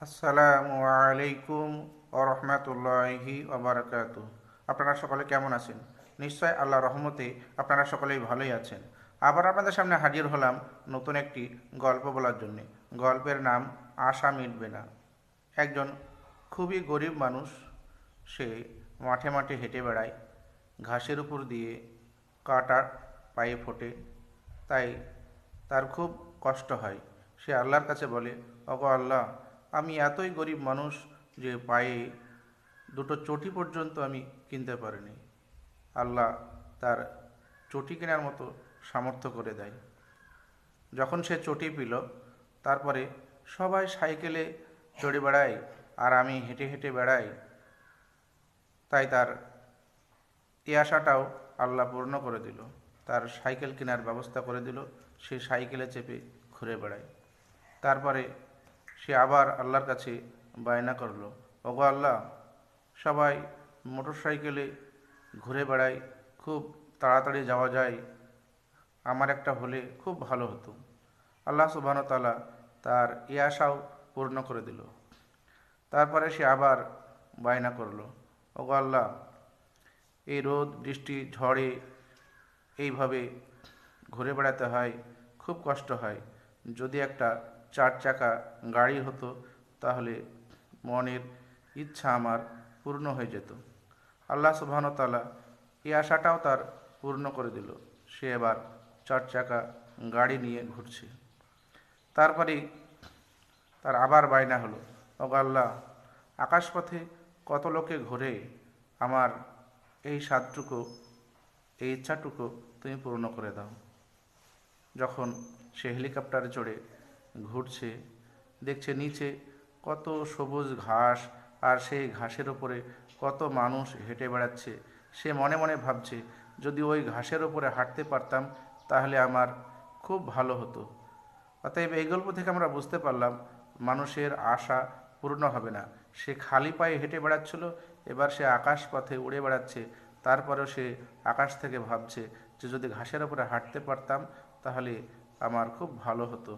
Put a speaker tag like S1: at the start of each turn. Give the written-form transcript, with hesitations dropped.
S1: আসসালামু আলাইকুম ও রহমতুল্লাহি ওবরাকাতু। আপনারা সকলে কেমন আছেন? নিশ্চয় আল্লাহ রহমতে আপনারা সকলেই ভালোই আছেন। আবার আপনাদের সামনে হাজির হলাম নতুন একটি গল্প বলার জন্যে। গল্পের নাম আশা মিটবে না। একজন খুবই গরিব মানুষ, সে মাঠে মাঠে হেঁটে বেড়ায়, ঘাসের উপর দিয়ে কাটা পায়ে ফোটে, তাই তার খুব কষ্ট হয়। সে আল্লাহর কাছে বলে, ওগো আল্লাহ, আমি এতই গরিব মানুষ যে পায়ে দুটো চটি পর্যন্ত আমি কিনতে পারিনি। আল্লাহ তার চটি কেনার মতো সামর্থ্য করে দেয়। যখন সে চটি পেল, তারপরে সবাই সাইকেলে চড়ে বেড়ায় আর আমি হেঁটে হেঁটে বেড়াই, তাই তার এই আশাটাও আল্লাহ পূর্ণ করে দিল। তার সাইকেল কেনার ব্যবস্থা করে দিল, সে সাইকেলে চেপে ঘুরে বেড়ায়। তারপরে সে আবার আল্লাহর কাছে বায়না করলো, ওগো আল্লাহ, সবাই মোটর সাইকেলে ঘুরে বেড়ায়, খুব তাড়াতাড়ি যাওয়া যায়, আমার একটা হলে খুব ভালো হতো। আল্লাহ সুবহান তাআলা তার এই আশাও পূর্ণ করে দিল। তারপরে সে আবার বায়না করলো, ওগো আল্লাহ, এই রোদ বৃষ্টি ঝড়ে এইভাবে ঘুরে বেড়াতে হয়, খুব কষ্ট হয়। যদি একটা 4 চাকা গাড়ি হতো, তাহলে মনের ইচ্ছা আমার পূর্ণ হয়ে যেত। আল্লাহ সুবহান তাআলা এই আশাটাও তার পূর্ণ করে দিল। সে এবার 4 চাকা গাড়ি নিয়ে ঘুরছে। তারপরেই তার আবার বায়না হলো, ওগো আল্লাহ, আকাশপথে কত লোকে ঘোরে, আমার এই স্বাদটুকু, এই ইচ্ছাটুকু তুমি পূর্ণ করে দাও। যখন সে হেলিকপ্টারে চড়ে ঘুরছে, দেখছে নিচে কত সবুজ ঘাস, আর সেই ঘাসের ওপরে কত মানুষ হেঁটে বেড়াচ্ছে। সে মনে মনে ভাবছে, যদি ওই ঘাসের ওপরে হাঁটতে পারতাম তাহলে আমার খুব ভালো হতো। অতএব এই গল্প থেকে আমরা বুঝতে পারলাম, মানুষের আশা পূর্ণ হবে না। সে খালি পায়ে হেঁটে বেড়াচ্ছিল, এবার সে আকাশ পথে উড়ে বেড়াচ্ছে। তারপরেও সে আকাশ থেকে ভাবছে যে যদি ঘাসের ওপরে হাঁটতে পারতাম তাহলে আমার খুব ভালো হতো।